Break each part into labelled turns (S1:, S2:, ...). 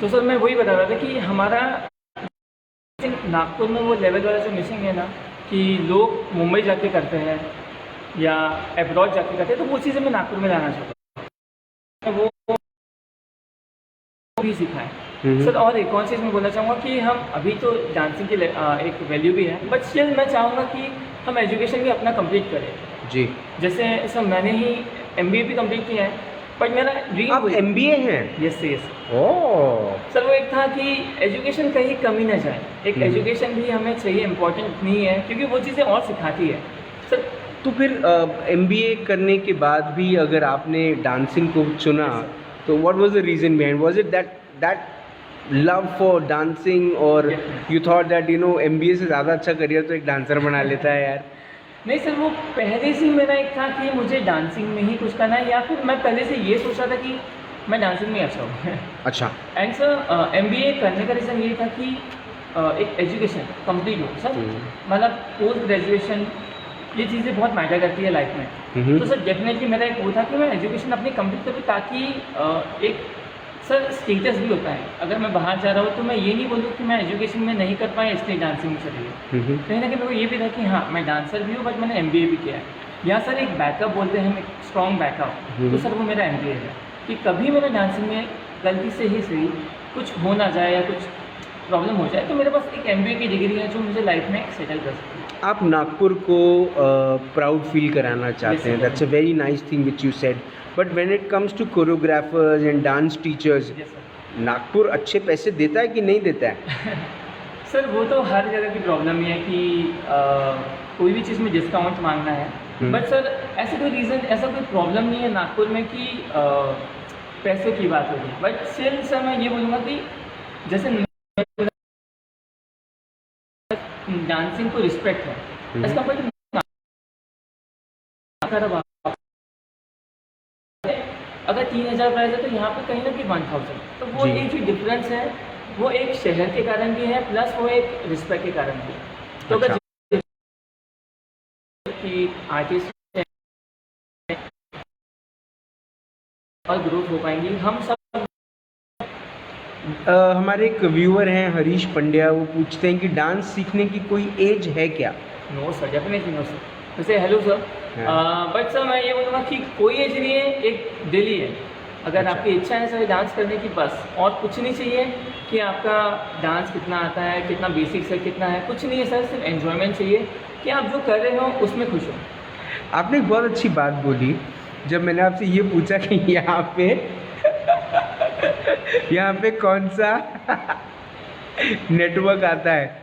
S1: तो सर मैं वही बता रहा था कि हमारा नागपुर में वो लेवल वाला जो मिसिंग है ना, कि लोग मुंबई जाके करते हैं या अब्रॉड जाके करते हैं, तो वो चीज़ें मैं नागपुर में लाना चाहता हूँ, वो भी सीखा है सर। और एक और चीज़ मैं बोलना चाहूँगा कि हम अभी तो डांसिंग की एक वैल्यू भी है, बट स्टिल मैं चाहूँगा कि हम एजुकेशन भी अपना कंप्लीट करें जी। जैसे सर मैंने ही MBA भी कंप्लीट किया है, बट मेरा ड्रीम
S2: आप MBA हैं?
S1: Yes yes.
S2: ओह
S1: सर वो एक था कि एजुकेशन कहीं कमी ना जाए, एक एजुकेशन भी हमें चाहिए, इम्पोर्टेंट नहीं है, क्योंकि वो चीज़ें और सिखाती है सर।
S2: तो फिर MBA करने के बाद भी अगर आपने डांसिंग को चुना, तो what was the reason behind? Was it that love for dancing, और यू थॉट दैट MBA से ज़्यादा अच्छा करियर तो एक डांसर बना लेता है यार?
S1: नहीं सर, वो पहले से मेरा एक था कि मुझे डांसिंग में ही कुछ करना है, या फिर मैं पहले से ये सोच रहा था कि मैं डांसिंग में अच्छा हूँ।
S2: अच्छा।
S1: एंड सर MBA करने का रीज़न ये था कि एक एजुकेशन कंप्लीट हो सर, मतलब पोस्ट ग्रेजुएशन ये चीज़ें बहुत मैटर करती है लाइफ में। तो सर डेफिनेटली मेरा एक वो था कि मैं एजुकेशन अपनी कंप्लीट करूँ, ताकि एक सर स्टेटस भी होता है। अगर मैं बाहर जा रहा हूँ तो मैं ये नहीं बोलूँ कि मैं एजुकेशन में नहीं कर पाया इसलिए डांसिंग में चली गई। कहीं ना कहीं मेरे को ये भी था कि हाँ मैं डांसर भी हूँ, बट मैंने MBA भी किया है। यहाँ सर एक बैकअप बोलते हैं हम, एक स्ट्रॉन्ग बैकअप, तो सर वो मेरा MBA है कि कभी मेरा डांसिंग में गलती से ही सही कुछ हो ना जाए या कुछ प्रॉब्लम हो जाए, तो मेरे पास एक MBA की डिग्री है जो मुझे लाइफ में सेटल कर सकती है।
S2: आप नागपुर को प्राउड फील कराना चाहते हैं, that's a very nice thing which you said, but when it comes to choreographers and dance teachers, Nagpur अच्छे पैसे देता है कि नहीं देता है?
S1: सर वो तो हर जगह की प्रॉब्लम ही है कि कोई भी चीज़ में डिस्काउंट मांगना है, बट सर ऐसा कोई रीज़न, ऐसा कोई प्रॉब्लम नहीं है नागपुर में कि पैसे की बात होगी। बट स्टिल सर मैं ये बोलूँगा कि जैसे डांसिंग को रिस्पेक्ट है एज कम्पेयर टू अगर 3000 प्राइस है तो यहाँ पे कहीं ना कहीं 1000, तो वो एक जो डिफरेंस है वो एक शहर के कारण भी है, प्लस वो एक रिस्पेक्ट के कारण भी। तो अगर कि आर्टिस्ट और ग्रोथ हो पाएंगी हम सब।
S2: हमारे एक व्यूअर हैं हरीश पंड्या, वो पूछते हैं कि डांस सीखने की कोई एज है क्या?
S1: No sir, definitely no sir. वैसे हेलो सर, बट सर मैं ये बोलूँगा कि कोई एज नहीं है, एक दिल ही है। अगर आपकी इच्छा है सर डांस करने की, बस और कुछ नहीं चाहिए कि आपका डांस कितना आता है, कितना बेसिक्स है, कितना है, कुछ नहीं है सर, सिर्फ एन्जॉयमेंट चाहिए कि आप जो कर रहे हो उसमें खुश हो।
S2: आपने एक बहुत अच्छी बात बोली, जब मैंने आपसे ये पूछा कि यहाँ पे कौन सा नेटवर्क आता है,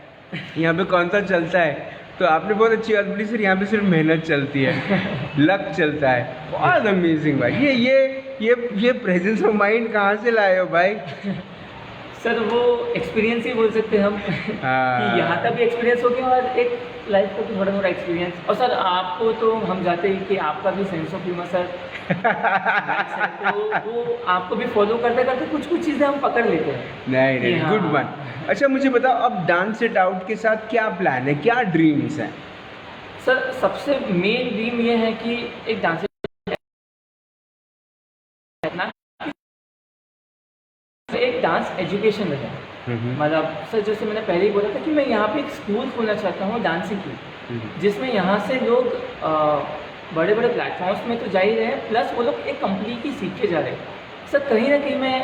S2: यहाँ पे कौन सा चलता है, तो आपने बहुत अच्छी बात बोली सर, यहाँ पे सिर्फ मेहनत चलती है, लक चलता है। बहुत अमेजिंग भाई, ये प्रेजेंस ऑफ माइंड कहाँ से लाए हो भाई?
S1: सर वो एक्सपीरियंस ही बोल सकते हैं हम कि यहाँ तक भी एक्सपीरियंस हो गया और एक लाइफ का भी थोड़ा थोड़ा एक्सपीरियंस। और सर आपको तो हम जाते हैं कि आपका भी सेंस ऑफ ह्यूमर सर तो वो आपको भी फॉलो करते करते कुछ कुछ चीज़ें हम पकड़ लेते हैं।
S2: नहीं गुड वन। अच्छा मुझे बताओ, अब डांस इट आउट के साथ क्या प्लान है, क्या ड्रीम्स हैं?
S1: सर सबसे मेन ड्रीम ये है कि एक डांस एक डांस एजुकेशन रहे। मतलब सर जैसे मैंने पहले ही बोला था कि मैं यहाँ पे एक स्कूल खोलना चाहता हूँ डांसिंग की, जिसमें यहाँ से लोग बड़े बड़े प्लेटफॉर्म्स में तो जा ही रहे हैं, प्लस वो लोग एक कंप्लीटली सीख के जा रहे हैं। सर कहीं ना कहीं मैं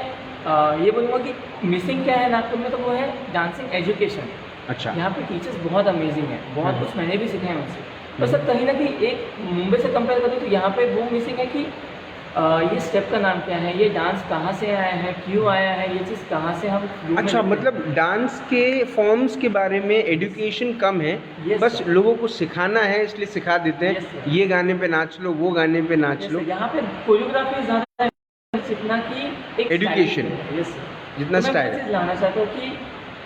S1: ये बोलूँगा कि मिसिंग क्या है नागपुर में, तो वो है डांसिंग एजुकेशन।
S2: अच्छा।
S1: यहाँ पे टीचर्स बहुत अमेजिंग है, बहुत कुछ मैंने भी सीखा है उनसे। तो सर कहीं ना कहीं एक मुंबई से कंपेयर करूँ तो यहाँ पे वो मिसिंग है कि ये स्टेप का नाम क्या है, ये डांस कहाँ से आया है, क्यों आया है, ये चीज़ कहाँ से हम।
S2: अच्छा, मतलब डांस के फॉर्म्स के बारे में एजुकेशन कम है, बस लोगों को सिखाना है इसलिए सिखा देते हैं। ये गाने पे नाच लो, वो गाने पे नाच लो।
S1: यहाँ पे कोरियोग्राफी ज़्यादा सीखना की एक
S2: एजुकेशन जितना स्टाइल
S1: चीज़ लाना चाहता हूँ कि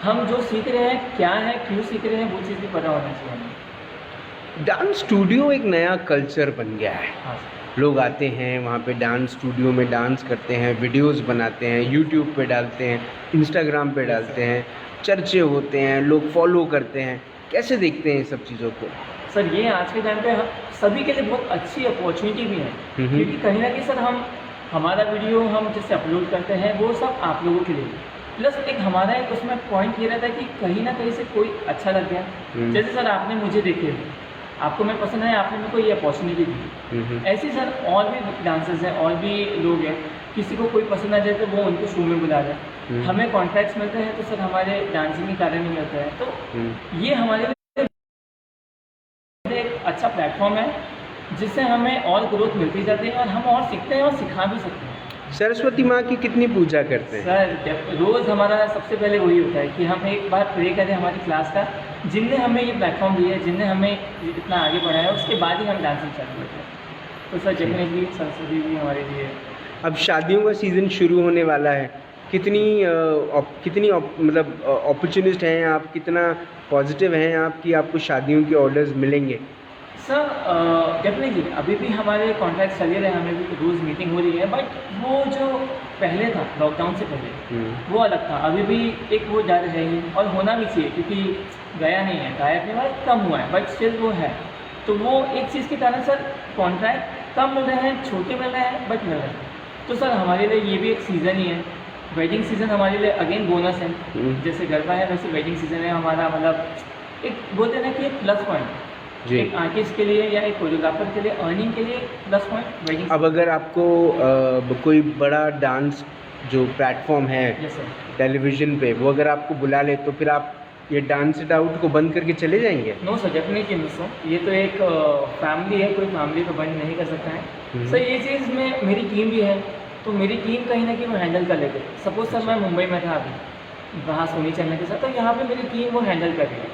S1: हम जो सीख रहे हैं क्या है, क्यों सीख रहे हैं, वो चीज़ भी पता होना चाहिए।
S2: डांस स्टूडियो एक नया कल्चर बन गया है।
S1: हाँ,
S2: लोग आते हैं वहाँ पे डांस स्टूडियो में डांस करते हैं, वीडियोस बनाते हैं, यूट्यूब पे डालते हैं, इंस्टाग्राम पे डालते हैं, चर्चे होते हैं, लोग फॉलो करते हैं। कैसे देखते हैं सब चीज़ों को?
S1: सर ये आज के टाइम पे सभी के लिए बहुत अच्छी अपॉर्चुनिटी भी है, क्योंकि कहीं ना कहीं सर हमारा वीडियो हम जैसे अपलोड करते हैं वो सब आप लोगों के लिए, प्लस एक हमारा एक उसमें पॉइंट ये रहता है कि कहीं ना कहीं से कोई अच्छा लग गया। जैसे सर आपने मुझे देखे, आपको मैं पसंद है, आपने मेरे को ये अपॉर्चुनिटी दी। ऐसे सर और भी डांसर्स हैं, और भी लोग हैं, किसी को कोई पसंद आ जाए तो वो उनको शो में बुला रहे हैं। हमें कॉन्ट्रैक्ट्स मिलते हैं तो सर हमारे डांसिंग के कारण ही मिलते हैं। तो ये हमारे लिए एक अच्छा प्लेटफॉर्म है जिससे हमें और ग्रोथ मिलती जाती है और हम और सीखते हैं और सिखा भी सकते हैं।
S2: सरस्वती माँ की कितनी पूजा करते हैं?
S1: सर रोज़ हमारा सबसे पहले वही होता है कि हम एक बार प्रे करें हमारी क्लास का, जिनने हमें ये प्लेटफॉर्म दिया है, जिनने हमें इतना आगे बढ़ाया है, उसके बाद ही हम डांसिंग चालू करते हैं। तो सर डेफिनेटली सरस्वती भी हमारे लिए।
S2: अब शादियों का सीज़न शुरू होने वाला है, कितनी मतलब अपॉर्चुनिस्ट हैं आप, कितना पॉजिटिव हैं आप कि आपको शादियों के ऑर्डर्स मिलेंगे?
S1: सर डेफिनेटली अभी भी हमारे कॉन्ट्रैक्ट चले रहे हैं, हमें भी रोज़ मीटिंग हो रही है, बट वो जो पहले था लॉकडाउन से पहले वो अलग था। अभी भी एक वो डर है ही, और होना भी चाहिए क्योंकि गया नहीं है, गायब नहीं हुआ, कम हुआ है, बट स्टिल वो है। तो वो एक चीज़ के कारण सर कॉन्ट्रैक्ट कम मिल रहे हैं, छोटे मिल रहे हैं, बट मिल रहे हैं। तो सर हमारे लिए ये भी एक सीज़न ही है। वेडिंग सीज़न हमारे लिए अगेन बोनस है। जैसे गरबा है वैसे वेडिंग सीज़न है हमारा, मतलब एक बोलते हैं ना कि एक प्लस पॉइंट एक आर्टिस्ट के लिए या एक कोरियोग्राफर के लिए अर्निंग के लिए प्लस पॉइंट वेडिंग।
S2: अब अगर आपको कोई बड़ा डांस जो प्लेटफॉर्म है टेलीविज़न पे, वो अगर आपको बुला ले तो फिर आप ये डांस इट आउट को बंद करके चले जाएंगे?
S1: नो सर, डेफिनेटली मिस हो। ये तो एक फैमिली है, कोई फैमिली को बंद नहीं कर सकता है। सर ये चीज़ में मेरी टीम भी है, तो मेरी टीम कहीं ना कहीं वो हैंडल कर लेते। सपोज सर मैं मुंबई में था अभी, वहाँ सोनी चैनल के साथ, तो यहाँ पे मेरी टीम वो हैंडल कर रही है।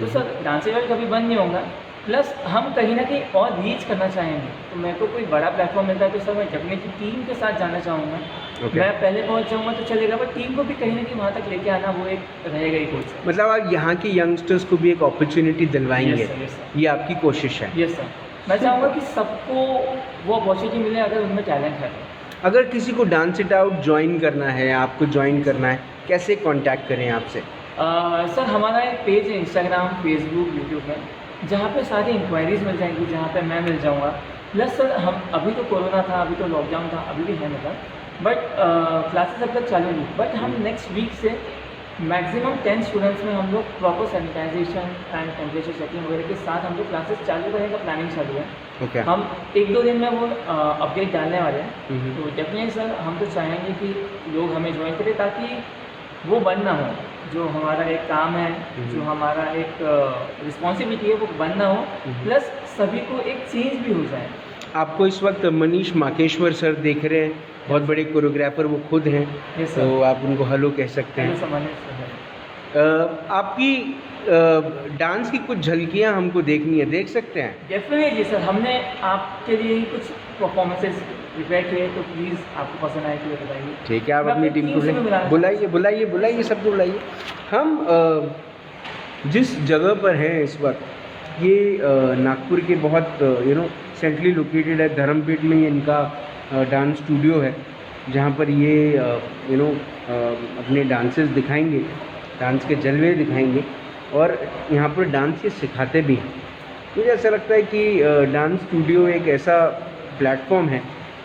S1: तो सर डांस इवेंट कभी बंद नहीं होगा। प्लस हम कहीं ना कहीं और रीच करना चाहेंगे, तो मेरे को कोई बड़ा प्लेटफॉर्म मिलता है तो सर मैं डेफिनेटली टीम के साथ जाना चाहूँगा। मैं पहले पहुँच जाऊँगा तो चलेगा, बट टीम को भी कहीं ना कहीं वहाँ तक लेके आना वो एक रहेगा ही कोच।
S2: मतलब आप यहाँ के यंगस्टर्स को भी एक अपॉर्चुनिटी दिलवाएंगे? ये आपकी कोशिश है?
S1: यस सर, मैं चाहूँगा कि सबको वो अपॉर्चुनिटी मिले अगर उनमें टैलेंट है।
S2: अगर किसी को डांस इट आउट ज्वाइन करना है, आपको ज्वाइन करना है, कैसे कांटेक्ट करें आपसे?
S1: सर हमारा एक पेज है इंस्टाग्राम, फेसबुक, यूट्यूब में, जहाँ पे सारी इंक्वायरीज़ मिल जाएंगी, जहाँ पे मैं मिल जाऊँगा। प्लस सर हम अभी तो कोरोना था, अभी तो लॉकडाउन था, अभी भी है मतलब, बट क्लासेस अब तक चालू नहीं। बट हम नेक्स्ट वीक से मैक्सिमम 10 स्टूडेंट्स में हम लोग proper sanitisation and temperature checking वगैरह के साथ हम लोग क्लासेस चालू करेंगे, प्लानिंग चालू है। हम 1-2 दिन में वो अपडेट डालने वाले हैं। तो डेफिनेटली सर हम तो चाहेंगे कि लोग हमें ज्वाइन करें, ताकि वो बंद ना हो, जो हमारा एक काम है, जो हमारा एक रिस्पॉन्सिबिलिटी है, वो बंद ना हो, प्लस सभी को एक चेंज भी हो जाए।
S2: आपको इस वक्त मनीष माकेश्वर सर देख रहे हैं, बहुत बड़े कोरियोग्राफर वो खुद हैं, तो आप उनको हेलो कह सकते हैं। आपकी डांस की कुछ झलकियां हमको देखनी है, देख सकते हैं?
S1: डेफिनेटली सर, हमने आपके लिए ही कुछ परफॉर्मेंसेस प्रिपेयर किए, तो प्लीज़ आपको पसंद आए तो बताइए।
S2: ठीक है, आप अपनी टीम को बुलाइए, सबको बुलाइए। हम जिस जगह पर हैं इस वक्त, ये नागपुर के बहुत सेंट्रली लोकेटेड है, धर्मपेट में इनका डांस स्टूडियो है, जहाँ पर ये अपने डांसेस दिखाएंगे, डांस के जलवे दिखाएंगे, और यहाँ पर डांस ये सिखाते भी हैं। मुझे ऐसा लगता है कि डांस स्टूडियो एक ऐसा प्लेटफॉर्म है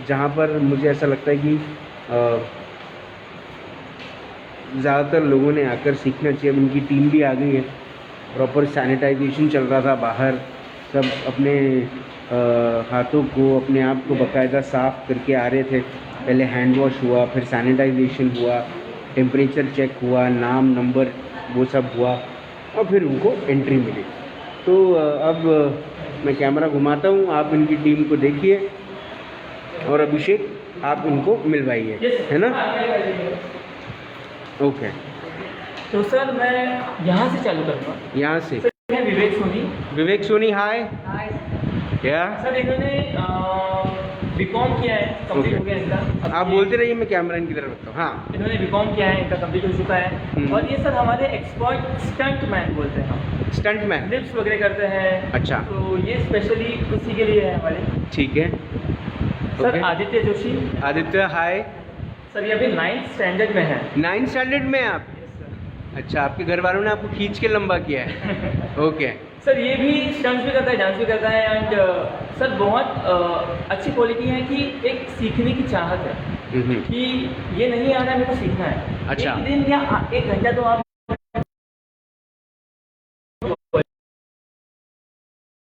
S2: जहाँ पर मुझे ऐसा लगता है कि ज़्यादातर लोगों ने आकर सीखना चाहिए। अब इनकी टीम भी आ गई है, प्रॉपर सैनिटाइजेशन चल रहा था बाहर, सब अपने हाथों को, अपने आप को बाकायदा साफ़ करके आ रहे थे। पहले हैंड वॉश हुआ, फिर सैनिटाइजेशन हुआ, टेम्परेचर चेक हुआ, नाम नंबर वो सब हुआ, और फिर उनको एंट्री मिली। तो अब मैं कैमरा घुमाता हूँ, आप इनकी टीम को देखिए, और अभिषेक आप इनको मिलवाइए, है ना? ओके।
S1: तो सर मैं यहाँ से चालू करूँगा।
S2: यहाँ से विवेक सोनी। हाय। क्या
S1: सर, इन्होंने बीकॉम किया है, कंप्लीट हो गया इनका।
S2: आप बोलते रहिए, मैं कैमरा इनकी तरफ रखता हूँ। हाँ,
S1: इन्होंने बीकॉम किया है, इनका कंप्लीट हो चुका है। और ये सर हमारे एक्सपर्ट स्टंट मैन बोलते हैं हम।
S2: स्टंट मैन
S1: लिप्स वगैरह करते हैं।
S2: अच्छा,
S1: तो ये स्पेशली उसी के लिए है हमारे।
S2: ठीक है
S1: सर। आदित्य जोशी।
S2: आदित्य हाय।
S1: सर ये अभी 9th स्टैंडर्ड में है।
S2: 9th स्टैंडर्ड में आप? अच्छा, आपके घर वालों ने आपको खींच के लंबा किया है। ओके।
S1: सर ये भी स्टंट्स भी करता है, डांस भी करता है, एंड सर बहुत अच्छी क्वालिटी है कि एक सीखने की चाहत है कि ये नहीं आना है, मेरे को सीखना है।
S2: अच्छा।
S1: एक दिन या 1 घंटा तो आप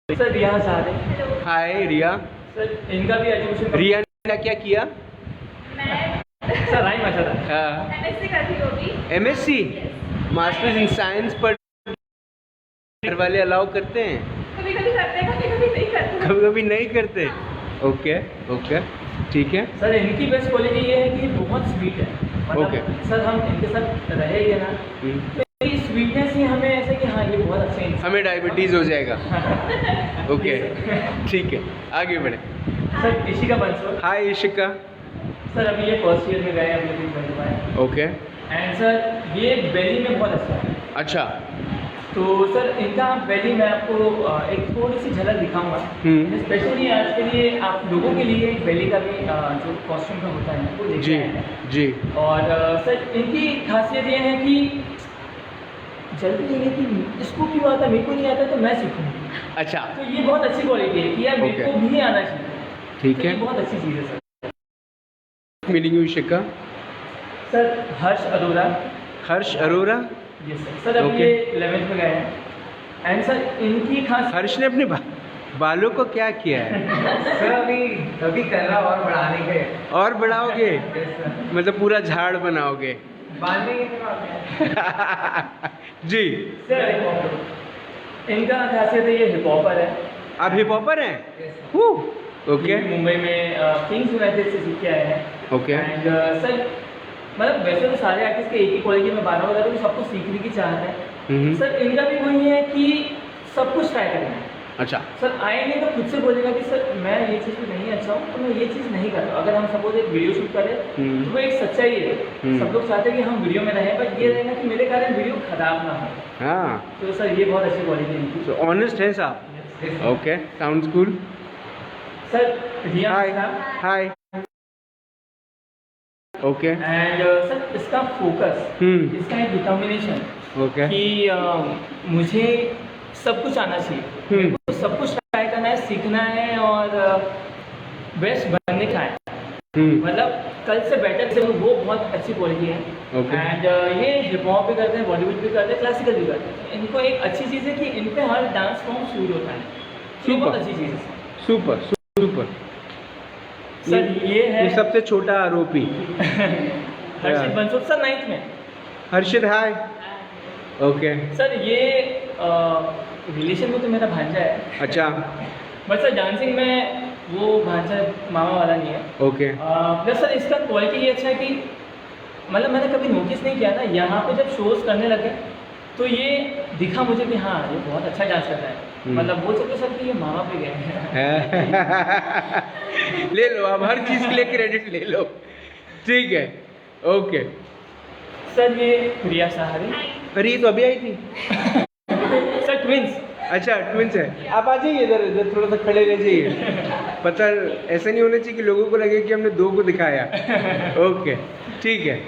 S1: सर रिया सारे
S2: हाय रिया।
S1: सर इनका भी एजुकेशन
S2: रिया ने क्या किया?
S1: सर राइम अच्छा था।
S3: एमएससी करती हो अभी?
S2: एमएससी मास्टर्स इन साइंस, पर घर वाले अलाउ करते हैं?
S3: कभी कभी करते हैं, कभी कभी नहीं करते।
S2: कभी कभी नहीं करते। ओके ओके ठीक है।
S1: सर इनकी बेस्ट क्वालिटी ये है कि बहुत स्वीट है। मतलब
S2: Okay.
S1: सर हम इनके साथ रहेंगे ना तो ये स्वीटनेस ही हमें ऐसे कि हाँ ये बहुत अच्छे इंसान।
S2: हमें डायबिटीज़ हो जाएगा। ओके ठीक है आगे बढ़े।
S1: सर इशिका बंसोड़।
S2: हाय इशिका।
S1: सर अभी ये फर्स्ट ईयर में गए, अभी दिन बन पाए।
S2: ओके
S1: एंड सर ये बेली में बहुत अच्छा है।
S2: अच्छा।
S1: तो सर इनका बेली मैं आपको एक थोड़ी सी झलक दिखाऊंगा। स्पेशली आज के लिए आप लोगों के लिए एक बेली का भी जो कॉस्ट्यूम का होता है वो लेके
S2: जी
S1: आए हैं।
S2: जी।
S1: और सर इनकी खासियत ये है कि जल्दी ये है कि इसको क्यों आता, मेरे को नहीं आता तो मैं सीखूंगी।
S2: अच्छा
S1: तो ये बहुत अच्छी क्वालिटी है कि यार मेरे
S2: Okay.
S1: को भी आना चाहिए।
S2: ठीक
S1: तो ये
S2: है।
S1: बहुत अच्छी चीज़ है sir.
S2: Meeting you Ishika.
S1: Sir Harsh Arora.
S2: Harsh Arora.
S1: ये सर अभी
S2: Okay.
S1: ये 11th में गए हैं। एंड सर इनकी खास
S2: हर्ष ने अपने बालों को क्या किया है?
S4: सर अभी कर रहा और बढ़ाने के।
S2: और बढ़ाओगे? मतलब पूरा झाड़ बनाओगे?
S4: बांधने के बाद
S2: जी।
S1: सर इनका खासियत है ये हिप हॉपर है।
S2: आप हिप हॉपर हैं? ओके
S1: ये मुंबई में किंग्स यूनाइटेड से सीख के आए हैं।
S2: ओके
S1: एंड सर मतलब वैसे तो सारे आर्टिस्ट के एक ही क्वालिटी में बारह वगैरह तो सबको सीखने की चाहत है। सर इनका भी वही है कि सब कुछ ट्राई करना है।
S2: अच्छा
S1: सर आएंगे तो खुद से बोलेगा कि सर मैं ये चीज़ में नहीं अच्छा हूँ तो मैं ये चीज़ नहीं कर रहा। अगर हम सपोज एक वीडियो शूट करें तो वो एक सच्चाई है। सब लोग चाहते हैं कि हम वीडियो में रहें, बट ये रहेगा कि मेरे कारण वीडियो खराब ना हो।
S2: हाँ
S1: तो सर ये बहुत अच्छी क्वालिटी है इनकी।
S2: तो ऑनेस्ट है साहब। Okay sounds cool.
S1: Sir Riya
S2: hi hi. Okay
S1: and sir इसका फोकस, इसका एक डिटर्मिनेशन
S2: ओके
S1: कि मुझे सब कुछ आना चाहिए, मेरे को सब कुछ ट्राई करना है, सीखना है और बेस्ट बनने का है। मतलब कल से बेटर से वो बहुत अच्छी क्वालिटी है।
S2: Okay.
S1: एंड ये हिप हॉप भी करते हैं, बॉलीवुड भी करते हैं, क्लासिकल भी करते हैं। इनको एक अच्छी चीज़ है कि इन पे हर डांस फॉर्म सूट होता है। ये बहुत अच्छी चीज़ है
S2: सुपर सुपर।
S1: सर। ये है
S2: ये सबसे छोटा आरोपी
S1: हर्षित बंसोड़ सर 9th में।
S2: हर्षित हाय। ओके
S1: सर ये रिलेशन में तो मेरा भांजा है,
S2: अच्छा
S1: बट सर डांसिंग में वो भांजा मामा वाला नहीं है।
S2: ओके
S1: प्लस सर इसका क्वालिटी ये अच्छा है कि मतलब मैंने कभी नोटिस नहीं किया था, यहाँ पे जब शोज करने लगे तो ये दिखा मुझे कि हाँ ये बहुत अच्छा डांस कर रहा है। मतलब बोल सकते सर कि ये मामा पे गए हैं।
S2: ले लो आप हर चीज़ के लिए क्रेडिट ले लो। ठीक है ओके।
S1: सर ये प्रिया सहारे।
S2: अरे ये तो अभी आई थी।
S1: Sir twins.
S2: अच्छा ट्विंस है। आप आ जाइए इधर, इधर थोड़ा सा खड़े रह जाइए। पता ऐसा नहीं होना चाहिए कि लोगों को लगे कि हमने दो को दिखाया। ओके ठीक है।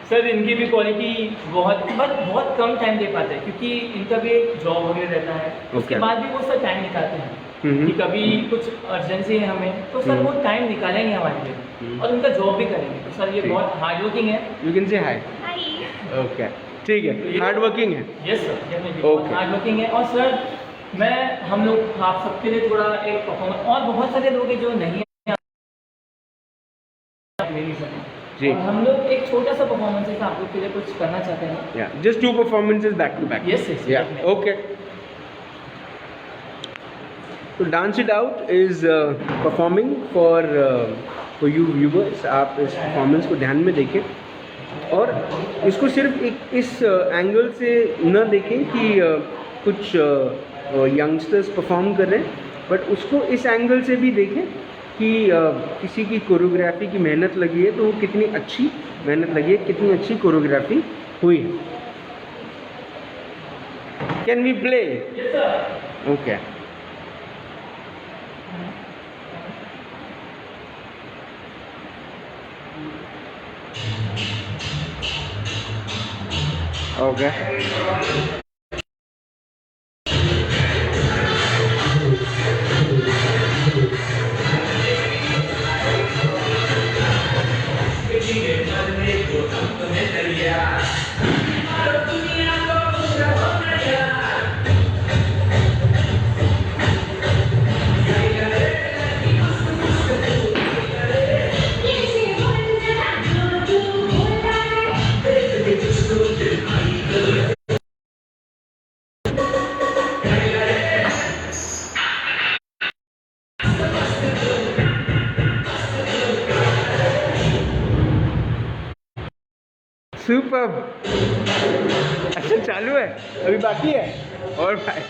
S1: सर इनकी भी क्वालिटी बहुत कम टाइम दे पाते हैं क्योंकि इनका भी एक जॉब वगैरह रहता है। उसके बाद भी वो सर टाइम निकालते हैं कि कभी कुछ अर्जेंसी है हमें तो सर वो टाइम निकालेंगे हमारे लिए और उनका जॉब भी करेंगे। तो सर ये बहुत हार्ड वर्किंग है।
S2: You can say hi. Okay ठीक है हार्ड वर्किंग है।
S1: यस सर डेफिनेटली बहुत हार्ड वर्किंग है। और सर मैं हम लोग आप सबके लिए थोड़ा एक परफॉर्मेंस, और बहुत सारे लोग हैं जो नहीं ले नहीं सकते
S2: जी।
S1: और हम लोग एक छोटा सा परफॉर्मेंस आप लोग के लिए कुछ करना चाहते हैं।
S2: या just 2 performances back to back.
S1: Yes, yes,
S2: yeah
S1: definitely.
S2: Okay. तो dance it out is performing for you viewers. आप इस परफॉर्मेंस को ध्यान में देखें और इसको सिर्फ एक इस एंगल से न देखें कि कुछ यंगस्टर्स परफॉर्म कर रहे हैं, बट उसको इस एंगल से भी देखें कि किसी की कोरियोग्राफी की मेहनत लगी है तो वो कितनी अच्छी मेहनत लगी है, कितनी अच्छी कोरियोग्राफी हुई है। Can we play?
S1: Yes, sir.
S2: Okay okay super. अच्छा चालू है, अभी बाकी है और भाई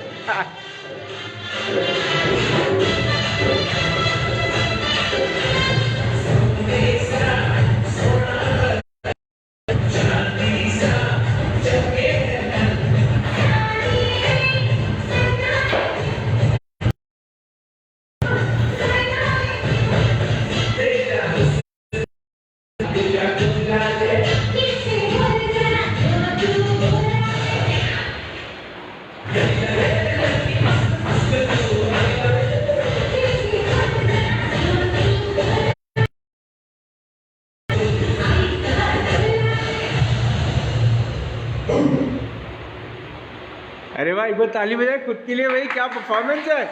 S2: अरे भाई एक बार ताली बजाए खुद के लिए भाई, क्या परफॉर्मेंस है।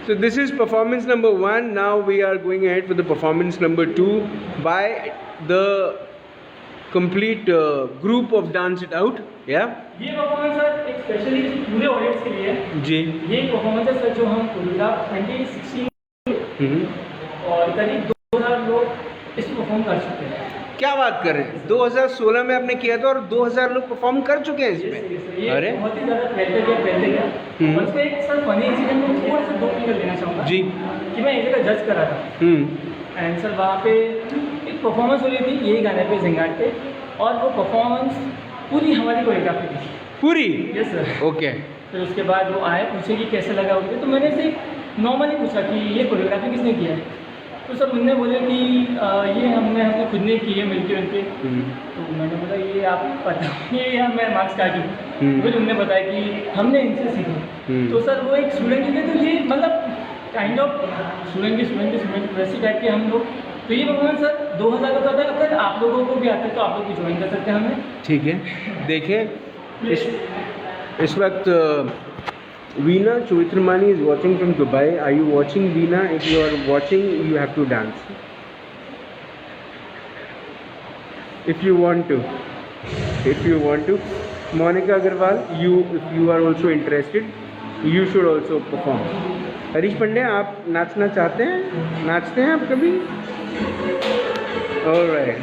S2: So this is performance number 1. Now we are going ahead with the performance number 2 by the complete group of Dance It Out. Yeah.
S1: ये परफॉर्मेंस सर एक स्पेशली पूरे ऑडियंस के लिए है।
S2: जी।
S1: ये परफॉर्मेंस है सर जो हम कोरियोग्राफ 2016 और करीब 2000 लोग इसमें परफॉर्म कर चुके हैं।
S2: क्या बात कर रहे हैं, 2016 में आपने किया था और 2000 लोग परफॉर्म कर चुके हैं इसमें।
S1: ये
S2: अरे
S1: बहुत ही ज़्यादा फैलते गया और इसमें एक सर फनी इंसिडेंट में थोड़ा सा 2 क्लियर देना चाहूँगा
S2: जी।
S1: कि मैं एक जगह जज कर रहा था एंड सर वहाँ पे एक परफॉर्मेंस हो रही थी यही गाने पे जिंगाट पे, और वो परफॉर्मेंस पूरी हमारी कोरियोग्राफी की
S2: पूरी।
S1: Yes sir.
S2: ओके।
S1: फिर उसके बाद वो आए पूछे कि कैसे लगा उनको, तो मैंने से नॉर्मली पूछा कि ये कोरियोग्राफी किसने किया है, तो सब उनने बोले कि ये हमने खुद ने की है मिलके उनके। तो मैंने बोला ये आप पता ये मैं मार्क्स काट दूँ, फिर उनने बताया कि हमने इनसे सीखा। तो सर वो एक स्टूडेंट के लिए तो ये मतलब काइंड ऑफ स्टूडेंट वैसी टाइप के हम लोग। तो ये परफॉर्मेंस सर 2000 का था, अगर आप लोगों को भी आता है तो आप लोग भी ज्वाइन कर सकते हैं हमें।
S2: ठीक है। देखिए इस वक्त Veena Choitramani is watching from Dubai. Are you watching, Veena? If you are watching, you have to dance. If you want to. If you want to. Monica Agarwal, if you are also interested, you should also perform. Harish पंडे, आप नाचना चाहते हैं? नाचते हैं आप कभी? All right.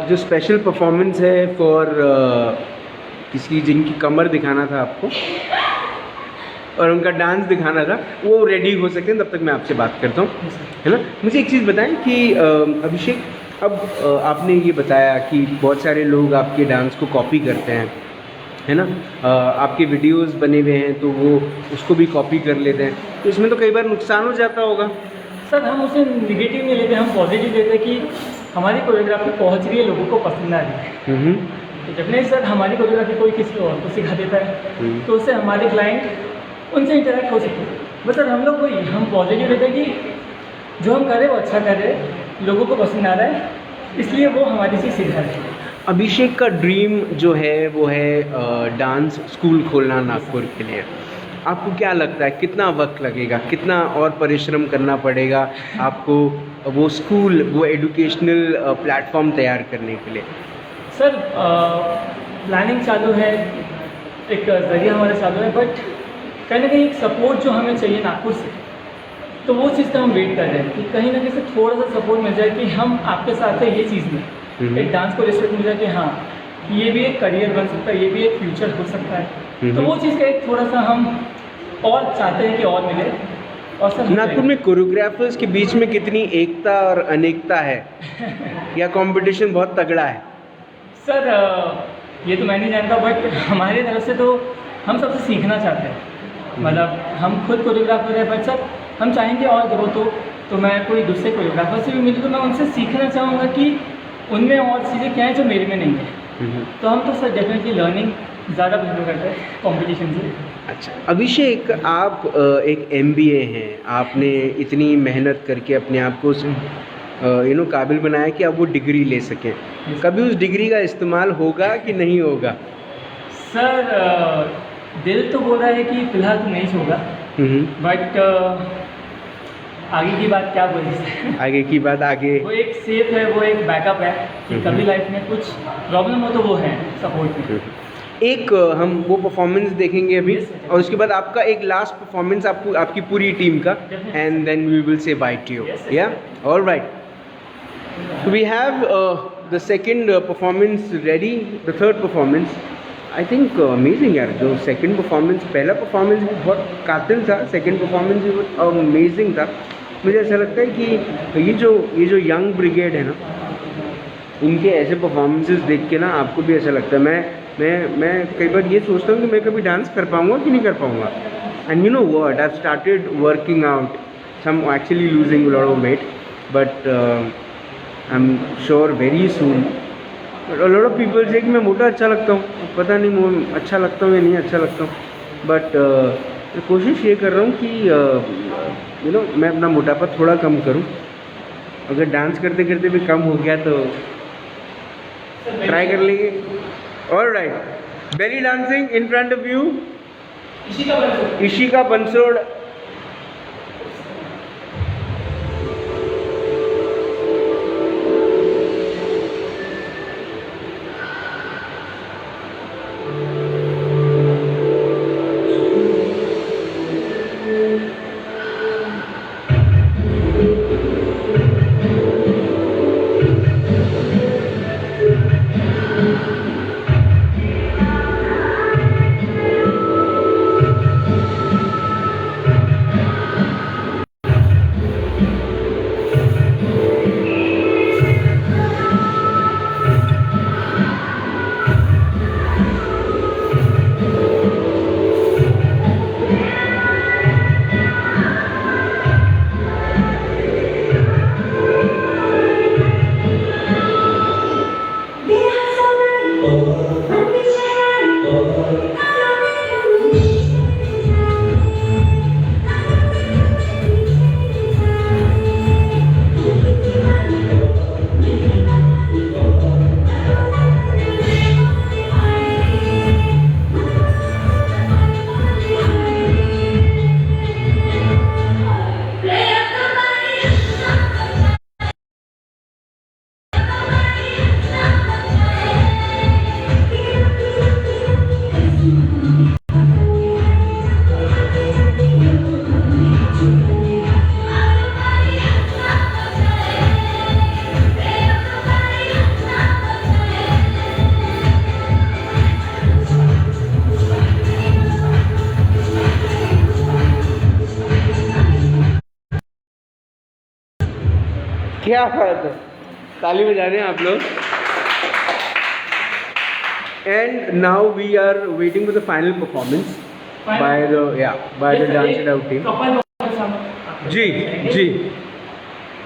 S2: जो special performance है फॉर किसी जिनकी कमर दिखाना था आपको और उनका डांस दिखाना था, वो रेडी हो सकते हैं, तब तक मैं आपसे बात करता हूँ, है ना। मुझे एक चीज़ बताएं कि अभिषेक, अब आपने ये बताया कि बहुत सारे लोग आपके डांस को कॉपी करते हैं, है ना, आपके वीडियोस बने हुए हैं तो वो उसको भी कॉपी कर लेते हैं, तो इसमें तो कई बार नुकसान हो जाता होगा।
S1: सर हम उसे निगेटिव नहीं लेते, हम पॉजिटिव लेते कि हमारी कोरियोग्राफी पहुंच रही है, लोगों को पसंद आ रही है। तो जब नहीं सर हमारी कोरियोग्राफी कोई किसी और को सिखा देता है तो उससे हमारे क्लाइंट उनसे इंटरेक्ट हो सकते हैं। बस सर हम लोग वही हम पॉजिटिव लेते हैं कि जो हम करें वो अच्छा करें, लोगों को पसंद आ रहा है, इसलिए वो हमारी चीज़ सिखा रही है।
S2: अभिषेक का ड्रीम जो है वो है डांस स्कूल खोलना नागपुर के लिए। आपको क्या लगता है कितना वक्त लगेगा, कितना और परिश्रम करना पड़ेगा आपको वो स्कूल, वो एजुकेशनल प्लेटफॉर्म तैयार करने के लिए?
S1: सर प्लानिंग चालू है, एक ज़रिया हमारा चालू है, बट कहीं ना कहीं एक सपोर्ट जो हमें चाहिए नागपुर से, तो वो चीज़ का हम वेट कर रहे हैं कि कहीं ना कहीं से थोड़ा सा सपोर्ट मिल जाए कि हम आपके साथ है, ये चीज़ में एक डांस को रिस्पेक्ट मिल जाए कि हाँ ये भी एक करियर बन सकता है, ये भी एक फ्यूचर हो सकता है। तो वो चीज़ का एक थोड़ा सा हम और चाहते हैं कि और मिले। और सर
S2: नागपुर में कोरियोग्राफर्स के बीच में कितनी एकता और अनेकता है या कंपटीशन बहुत तगड़ा है?
S1: सर ये तो मैं नहीं जानता, बट हमारी तरफ से तो हम सबसे सीखना चाहते हैं। मतलब हम खुद कोरियोग्राफर है, बट सर हम चाहेंगे और ग्रोथ हो, तो मैं कोई दूसरे कोरियोग्राफर से भी मिलूँ तो मैं उनसे सीखना चाहूँगा कि उनमें और चीज़ें क्या हैं जो मेरे में नहीं है। तो हम तो सर डेफिनेटली लर्निंग ज़्यादा प्रेफर करते हैं कंपटीशन से।
S2: अच्छा अभिषेक, आप एक MBA हैं, आपने इतनी मेहनत करके अपने आप को काबिल बनाया कि आप वो डिग्री ले सकें। कभी उस डिग्री का इस्तेमाल होगा कि नहीं होगा?
S1: सर दिल तो बोल रहा है कि फ़िलहाल तो नहीं होगा, बट आगे की बात क्या बोली
S2: आगे की बात आगे।
S1: वो एक सेफ है, वो एक बैकअप है कि कभी लाइफ में कुछ प्रॉब्लम हो तो वो है सपोर्ट में।
S2: एक हम वो परफॉर्मेंस देखेंगे अभी, और उसके बाद आपका एक लास्ट परफॉर्मेंस आपको आपकी पूरी टीम का, and then we will say bye to you. Yeah alright, so we have the second performance ready, the third performance. I think amazing यार, जो second performance, पहला performance भी बहुत कातिल था, second performance भी बहुत amazing था। मुझे ऐसा लगता है कि ये जो यंग ब्रिगेड है ना, इनके ऐसे परफॉर्मेंसेस देख के ना आपको भी ऐसा लगता है, मैं कई बार ये सोचता हूँ कि मैं कभी डांस कर पाऊँगा कि नहीं कर पाऊँगा। And you know what, I have started working out, some actually losing lot of weight, but I'm sure very soon. But a lot of people say कि मैं मोटा अच्छा लगता हूँ, पता नहीं मैं अच्छा लगता हूँ या नहीं अच्छा लगता हूँ, बट कोशिश ये कर रहा हूँ कि मैं अपना मोटापा थोड़ा कम करूँ। अगर डांस करते करते भी कम हो गया तो ट्राई कर लेंगे। Alright, belly dancing in front of you, Ishika Bansod. क्या बात है, ताली बजा रहे हैं आप लोग। And now we are waiting for the final performance by the dance out team. जी,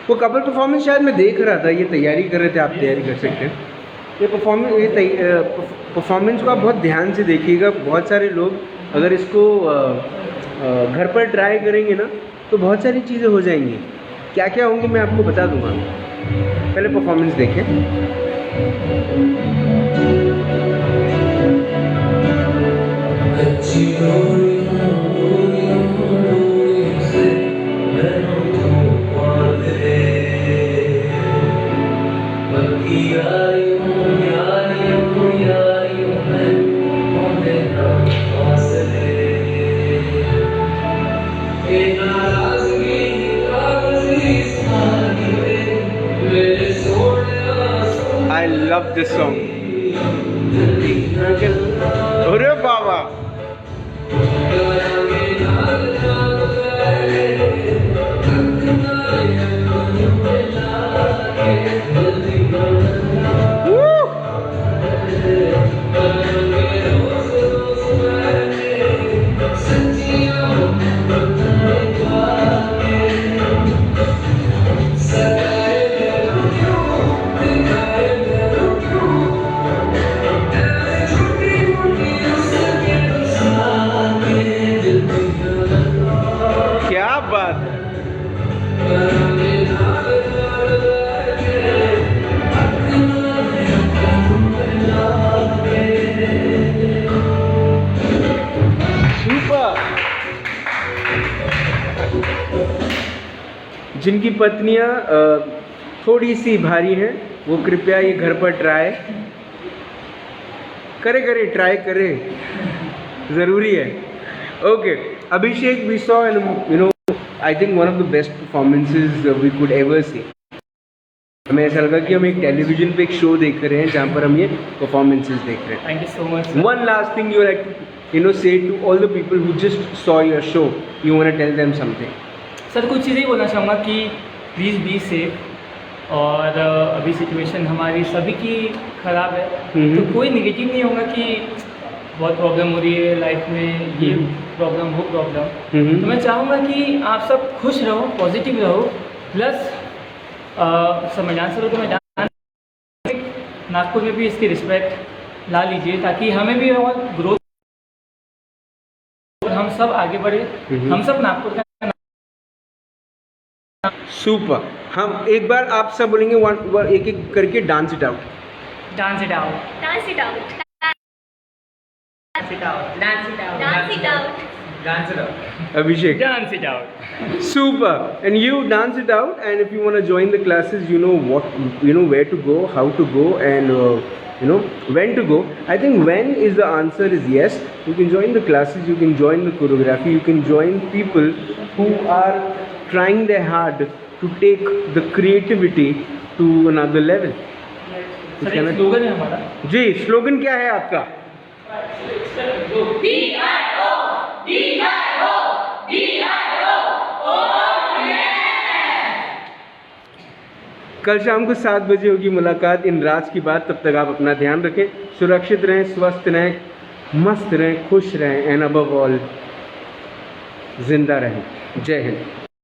S2: वो कपल परफॉर्मेंस शायद मैं देख रहा था, ये तैयारी कर रहे थे, आप तैयारी कर सकते हैं। ये परफॉर्मेंस को आप बहुत ध्यान से देखिएगा। बहुत सारे लोग अगर इसको घर पर ट्राई करेंगे ना तो बहुत सारी चीज़ें हो जाएंगी। क्या क्या होंगी मैं आपको बता दूंगा। पहले परफॉर्मेंस देखें। I love this song. अरे बाबा, क्या बात है। सुपर। जिनकी पत्नियां थोड़ी सी भारी हैं वो कृपया ये घर पर ट्राई ट्राई करें, ज़रूरी है। Okay, Abhishek, we saw, I think one of the best performances we could ever see. हमें ऐसा लगा कि हम एक टेलीविजन पे एक शो देख रहे हैं जहाँ पर हम ये परफॉर्मेंसेस देख रहे हैं।
S1: Thank you so much.
S2: One last thing you like to, say to all the people who just saw your show, you want to tell them something?
S1: Sir कुछ चीज़ें बोलना चाहूँगा कि प्लीज़ बी सेफ, और अभी सिचुएशन हमारी सभी की ख़राब है, तो कोई निगेटिव नहीं होगा कि बहुत प्रॉब्लम हो रही है लाइफ में, ये प्रॉब्लम वो प्रॉब्लम। तो मैं चाहूँगा कि आप सब खुश रहो, पॉजिटिव रहो, प्लस संविधान सर तो मैं नागपुर में भी इसकी रिस्पेक्ट ला लीजिए ताकि हमें भी और ग्रोथ, और हम सब आगे बढ़े, हम सब नागपुर का।
S2: सुपर। हम एक बार आप सब बोलेंगे एक एक करके dance it out.
S3: Dance it out. Dance it out. Dance it out. Dance it out. Dance it out.
S4: Dance it out.
S2: Abhishek.
S1: Dance it out.
S2: Super. And you dance it out, and if you want to join the classes, you know where to go, how to go, and when to go. I think when is the answer is yes. You can join the classes, you can join the choreography, you can join people who are trying their hard to take the creativity to another level.
S1: Sir एक slogan है हमारा।
S2: जी, slogan क्या है आपका? कल शाम को 7 बजे होगी मुलाकात इन राज की बात। तब तक आप अपना ध्यान रखें, सुरक्षित रहें, स्वस्थ रहें, मस्त रहें, खुश रहें, एंड अबव ऑल जिंदा रहें। जय हिंद।